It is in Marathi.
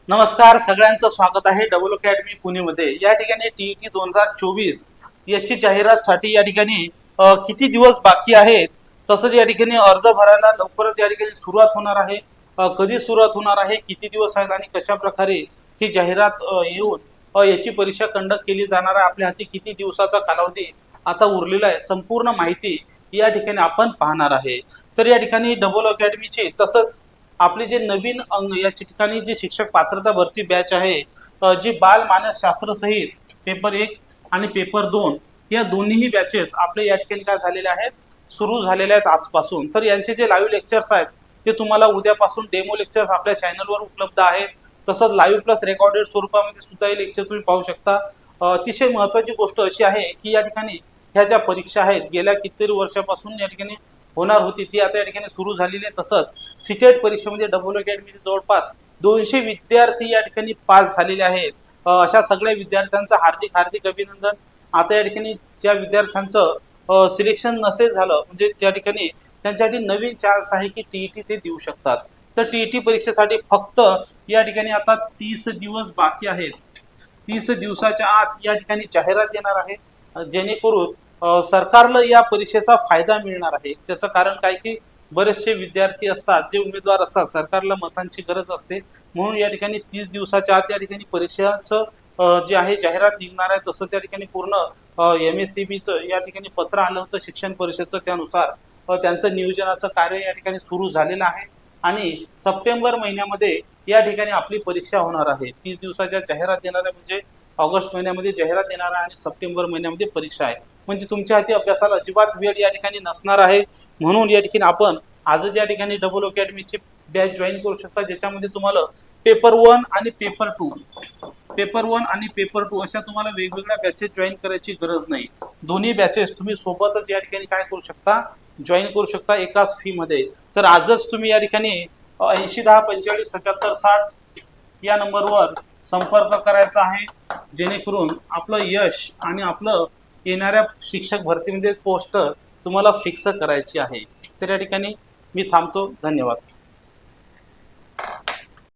नमस्कार, सगळ्यांचं स्वागत आहे डबल अकॅडमी पुणेमध्ये। या ठिकाणी टीईटी 2024 याची जाहिरातसाठी या ठिकाणी किती दिवस बाकी आहेत, तसंच या ठिकाणी अर्ज भरायला लवकरच या ठिकाणी सुरुवात होणार आहे। कधी सुरुवात होणार आहे, किती दिवस आहेत आणि कशा प्रकारे ही जाहिरात येऊन याची परीक्षा कंडक्ट केली जाणार आहे, आपल्या हाती किती दिवसाचा कालावधी आता उरलेला आहे, संपूर्ण माहिती या ठिकाणी आपण पाहणार आहे। तर या ठिकाणी डबल अकॅडमीची तसंच आपले जे नवीन या ठिकाणी जे शिक्षक पात्रता भरती बॅच आहे, जी बाल मानस शास्त्र सहित पेपर 1 आणि पेपर 2 या दोन्हीही बॅचेस आपले या ठिकाणी काय झालेले आहेत, सुरू झालेले आहेत आजपासून। तर यांचे जे लाईव्ह लेक्चर्स आहेत ते तुम्हाला उद्यापासून डेमो लेक्चर्स आपल्या चॅनलवर उपलब्ध आहेत। तसंच लाईव्ह प्लस रेकॉर्डेड स्वरूपामध्ये सुद्धा हे लेक्चर तुम्ही पाहू शकता। अतिशय महत्त्वाची गोष्ट अशी आहे की या ठिकाणी ह्या ज्या परीक्षा आहेत गेल्या कितीतरी वर्षापासून या ठिकाणी होणार होती ती आता या ठिकाणी सुरू झालेली आहे। तसंच सीटेट परीक्षेमध्ये डबल अकॅडमीचे जवळपास 200 विद्यार्थी या ठिकाणी पास झालेले आहेत। अशा सगळ्या विद्यार्थ्यांचं हार्दिक हार्दिक अभिनंदन। आता या ठिकाणी ज्या विद्यार्थ्यांचं सिलेक्शन नसेल झालं म्हणजे त्या ठिकाणी त्यांच्यासाठी नवीन चान्स आहे की टीईटी ते देऊ शकतात। तर टीईटी परीक्षेसाठी फक्त या ठिकाणी आता 30 दिवस बाकी आहेत। 30 दिवसाच्या आत या ठिकाणी जाहिरात येणार आहे, जेणेकरून सरकारला या परीक्षेचा फायदा मिळणार आहे। त्याचं कारण काय की बरेचसे विद्यार्थी असतात, जे उमेदवार असतात, सरकारला मतांची गरज असते, म्हणून या ठिकाणी 30 दिवसाच्या आत या ठिकाणी परीक्षाचं जे आहे जाहिरात निघणार आहे। तसं त्या ठिकाणी पूर्ण MSCBचं या ठिकाणी पत्र आलं होतं शिक्षण परिषदेचं, त्यानुसार त्यांचं नियोजनाचं कार्य या ठिकाणी सुरू झालेलं आहे आणि सप्टेंबर महिन्यामध्ये या ठिकाणी आपली परीक्षा होणार आहे। 30 दिवसाच्या जाहिरात येणार आहे, म्हणजे ऑगस्ट महिन्यामध्ये जाहिरात येणार आहे आणि सप्टेंबर महिन्यामध्ये परीक्षा आहे। म्हणजे तुमच्या हाती अभ्यासाला अजिबात वेळ या ठिकाणी नसणार आहे। म्हणून या ठिकाणी आपण आजच या ठिकाणी डबल अकॅडमीची बॅच जॉईन करू शकता, ज्याच्यामध्ये तुम्हाला पेपर 1 आणि पेपर 2 अशा तुम्हाला वेगवेगळ्या बॅचेस जॉईन करायची गरज नाही। दोन्ही बॅचेस तुम्ही सोबतच या ठिकाणी काय करू शकता, जॉईन करू शकता एकाच फी मध्ये। तर आजच तुम्ही या ठिकाणी 8010457760 या नंबरवर संपर्क करायचा आहे, जेणेकरून आपलं यश आणि आपलं येणाऱ्या शिक्षक भरतीमध्ये पोस्ट तुम्हाला फिक्स करायची आहे। तर या ठिकाणी मी थांबतो। धन्यवाद।